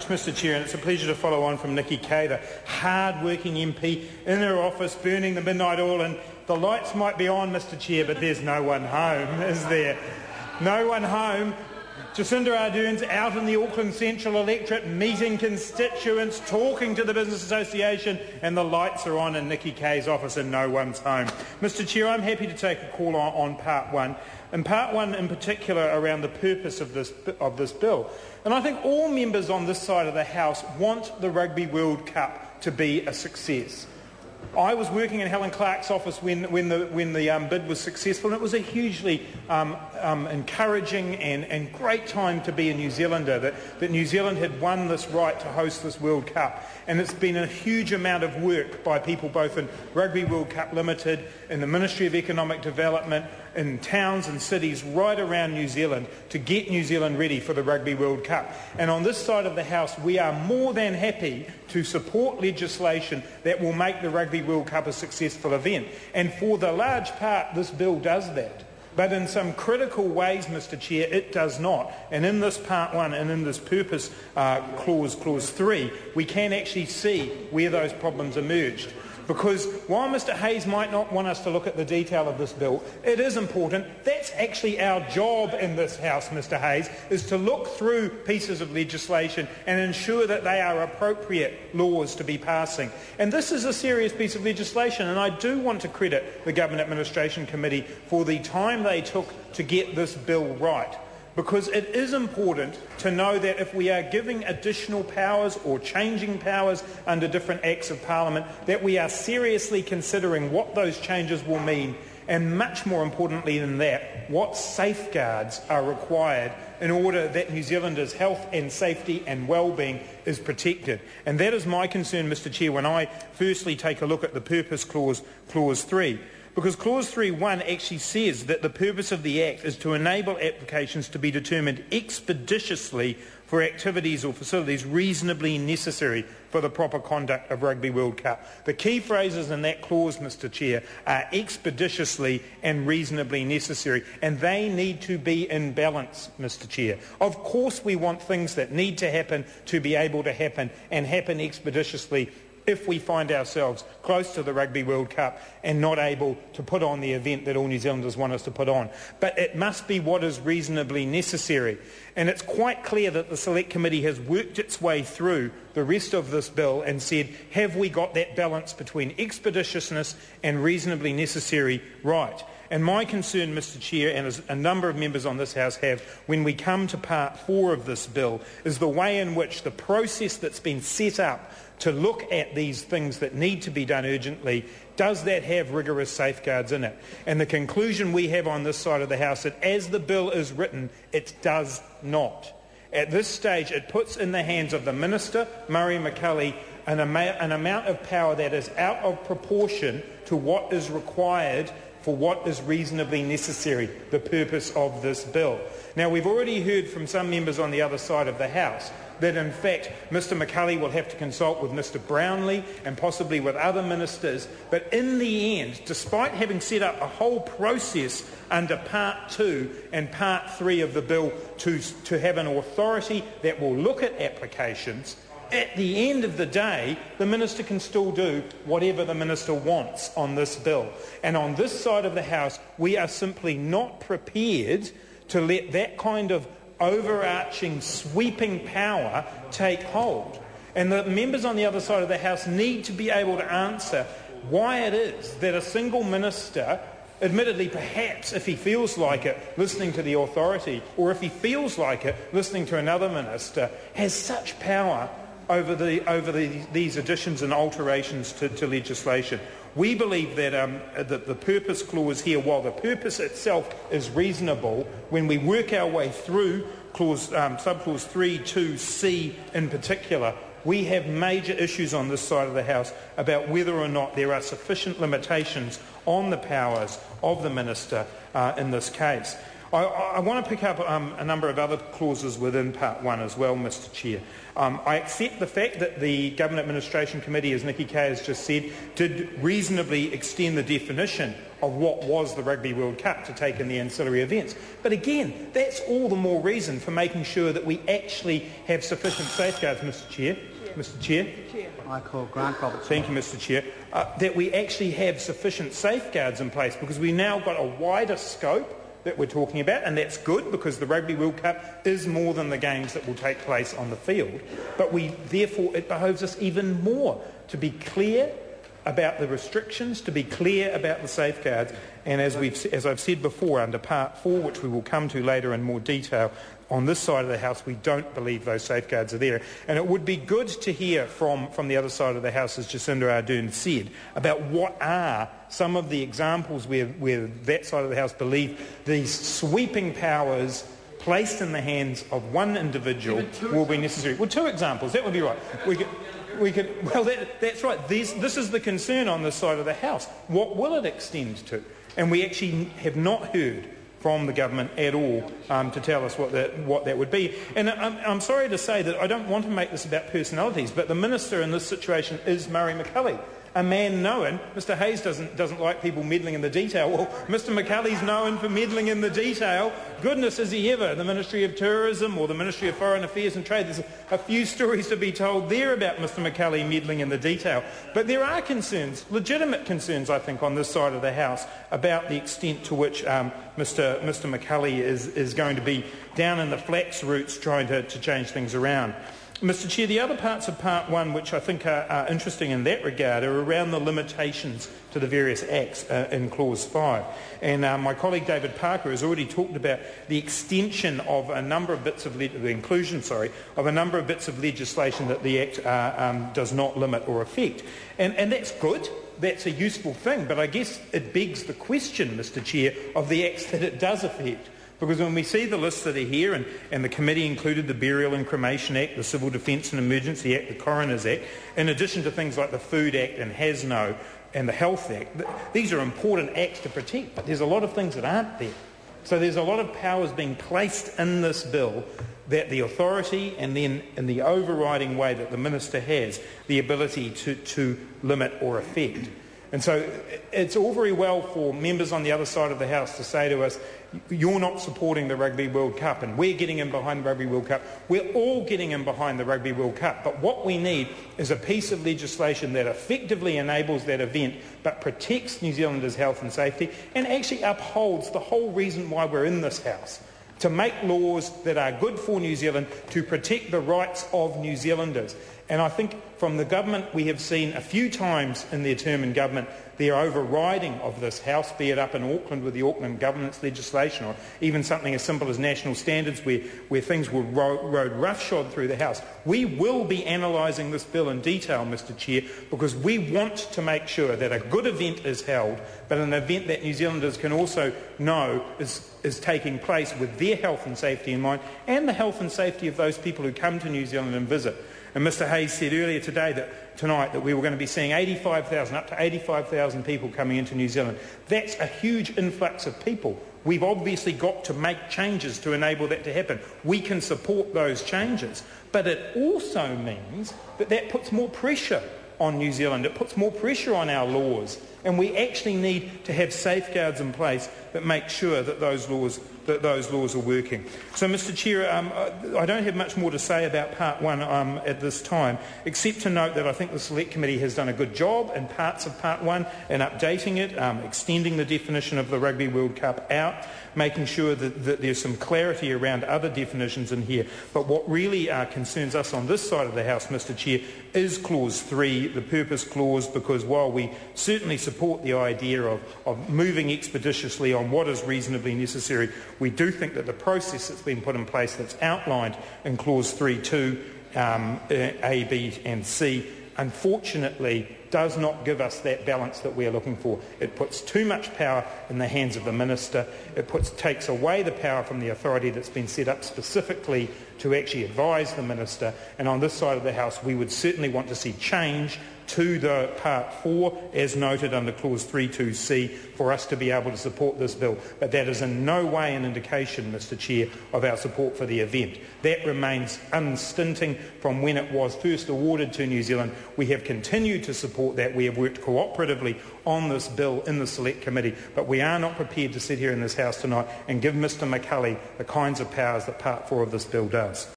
Mr Chair, and it's a pleasure to follow on from Nikki Kay, the hard-working MP in her office burning the midnight oil, and the lights might be on, Mr Chair, but there's no one home, is there? No one home. Jacinda Ardern's out in the Auckland Central electorate meeting constituents, talking to the Business Association, and the lights are on in Nikki Kay's office and no one's home. Mr Chair, I'm happy to take a call on Part 1, and Part 1 in particular around the purpose of this bill. And I think all members on this side of the House want the Rugby World Cup to be a success. I was working in Helen Clark's office when the bid was successful, and it was a hugely encouraging and great time to be a New Zealander, that New Zealand had won this right to host this World Cup. And it's been a huge amount of work by people both in Rugby World Cup Limited, in the Ministry of Economic Development, in towns and cities right around New Zealand to get New Zealand ready for the Rugby World Cup. And on this side of the House, we are more than happy to support legislation that will make the Rugby World Cup a successful event. And for the large part, this bill does that. But in some critical ways, Mr Chair, it does not. And in this Part 1 and in this Purpose Clause 3, we can actually see where those problems emerged. Because while Mr Hayes might not want us to look at the detail of this bill, it is important. That's actually our job in this House, Mr Hayes, is to look through pieces of legislation and ensure that they are appropriate laws to be passing. And this is a serious piece of legislation, and I do want to credit the Government Administration Committee for the time they took to get this bill right. Because it is important to know that if we are giving additional powers or changing powers under different acts of Parliament, that we are seriously considering what those changes will mean, and much more importantly than that, what safeguards are required in order that New Zealanders' health and safety and well-being is protected. And that is my concern, Mr Chair, when I firstly take a look at the Purpose Clause 3. Because Clause 3.1 actually says that the purpose of the Act is to enable applications to be determined expeditiously for activities or facilities reasonably necessary for the proper conduct of Rugby World Cup. The key phrases in that clause, Mr Chair, are expeditiously and reasonably necessary, and they need to be in balance, Mr Chair. Of course we want things that need to happen to be able to happen and happen expeditiously if we find ourselves close to the Rugby World Cup and not able to put on the event that all New Zealanders want us to put on. But it must be what is reasonably necessary. And it's quite clear that the Select Committee has worked its way through the rest of this bill and said, have we got that balance between expeditiousness and reasonably necessary right? And my concern, Mr Chair, and as a number of members on this House have, when we come to Part 4 of this bill, is the way in which the process that's been set up to look at these things that need to be done urgently, does that have rigorous safeguards in it? And the conclusion we have on this side of the House that as the bill is written, it does not. At this stage, it puts in the hands of the Minister, Murray McCully, an amount of power that is out of proportion to what is required for what is reasonably necessary, the purpose of this bill. Now, we've already heard from some members on the other side of the House that in fact Mr McCully will have to consult with Mr Brownlee and possibly with other ministers, but in the end, despite having set up a whole process under Part 2 and Part 3 of the bill to have an authority that will look at applications, at the end of the day, the Minister can still do whatever the Minister wants on this bill. And on this side of the House, we are simply not prepared to let that kind of overarching, sweeping power take hold. And the members on the other side of the House need to be able to answer why it is that a single minister, admittedly perhaps if he feels like it listening to the authority, or if he feels like it listening to another minister, has such power over these additions and alterations to legislation. We believe that the purpose clause here, while the purpose itself is reasonable, when we work our way through subclause 3(2)(c) in particular, we have major issues on this side of the House about whether or not there are sufficient limitations on the powers of the Minister in this case. I want to pick up a number of other clauses within Part 1 as well, Mr Chair. I accept the fact that the Government Administration Committee, as Nikki Kay has just said, did reasonably extend the definition of what was the Rugby World Cup to take in the ancillary events. But again, that's all the more reason for making sure that we actually have sufficient safeguards, Mr Chair. Mr Chair. I call Grant Robertson. Thank you, Mr Chair. That we actually have sufficient safeguards in place, because we've now got a wider scope that we're talking about, and that's good because the Rugby World Cup is more than the games that will take place on the field. But therefore, it behoves us even more to be clear about the restrictions, to be clear about the safeguards, and as I've said before, under Part 4, which we will come to later in more detail, on this side of the House, we don't believe those safeguards are there. And it would be good to hear from the other side of the House, as Jacinda Ardern said, about what are some of the examples where that side of the House believe these sweeping powers placed in the hands of one individual will be necessary. Well, 2 examples, that would be right. That's right. This is the concern on this side of the House. What will it extend to? And we actually have not heard from the government at all to tell us what that would be. And I'm sorry to say that I don't want to make this about personalities, but the minister in this situation is Murray McCully, a man known. Mr Hayes doesn't like people meddling in the detail. Well, Mr McCully's known for meddling in the detail. Goodness, is he ever? The Ministry of Tourism or the Ministry of Foreign Affairs and Trade, there's a few stories to be told there about Mr McCully meddling in the detail. But there are concerns, legitimate concerns, I think, on this side of the House about the extent to which Mr McCully is going to be down in the flax roots trying to change things around. Mr Chair, the other parts of Part 1 which I think are interesting in that regard are around the limitations to the various acts in Clause 5. And my colleague David Parker has already talked about the extension of a number of bits of of a number of bits of legislation that the Act does not limit or affect. And that's good. That's a useful thing. But I guess it begs the question, Mr Chair, of the acts that it does affect. Because when we see the lists that are here, and the committee included the Burial and Cremation Act, the Civil Defence and Emergency Act, the Coroners Act, in addition to things like the Food Act and HASNO and the Health Act, these are important acts to protect, but there's a lot of things that aren't there. So there's a lot of powers being placed in this bill that the authority and then in the overriding way that the minister has the ability to limit or affect. And so it's all very well for members on the other side of the House to say to us, you're not supporting the Rugby World Cup and we're getting in behind the Rugby World Cup. We're all getting in behind the Rugby World Cup. But what we need is a piece of legislation that effectively enables that event but protects New Zealanders' health and safety and actually upholds the whole reason why we're in this House, to make laws that are good for New Zealand, to protect the rights of New Zealanders. And I think from the government we have seen a few times in their term in government their overriding of this House, be it up in Auckland with the Auckland governance legislation or even something as simple as national standards where things were rode roughshod through the House. We will be analysing this bill in detail, Mr Chair, because we want to make sure that a good event is held, but an event that New Zealanders can also know is taking place with their health and safety in mind and the health and safety of those people who come to New Zealand and visit. And Mr Hayes said earlier tonight that we were going to be seeing up to 85,000 people coming into New Zealand. That's a huge influx of people. We've obviously got to make changes to enable that to happen. We can support those changes. But it also means that puts more pressure on New Zealand. It puts more pressure on our laws. And we actually need to have safeguards in place that make sure that those laws are working. So, Mr Chair, I don't have much more to say about Part 1 at this time, except to note that I think the Select Committee has done a good job in parts of Part 1 in updating it, extending the definition of the Rugby World Cup out, making sure that there's some clarity around other definitions in here. But what really concerns us on this side of the House, Mr Chair, is Clause 3, the purpose clause, because while we certainly support the idea of moving expeditiously on what is reasonably necessary, we do think that the process that's been put in place that's outlined in Clause 3.2, A, B and C, unfortunately does not give us that balance that we are looking for. It puts too much power in the hands of the Minister. It takes away the power from the authority that's been set up specifically to actually advise the Minister. And on this side of the House, we would certainly want to see change to the Part 4, as noted under Clause 32C, for us to be able to support this bill. But that is in no way an indication, Mr Chair, of our support for the event. That remains unstinting from when it was first awarded to New Zealand. We have continued to support that. We have worked cooperatively on this bill in the Select Committee, but we are not prepared to sit here in this House tonight and give Mr McCulley the kinds of powers that Part 4 of this bill does.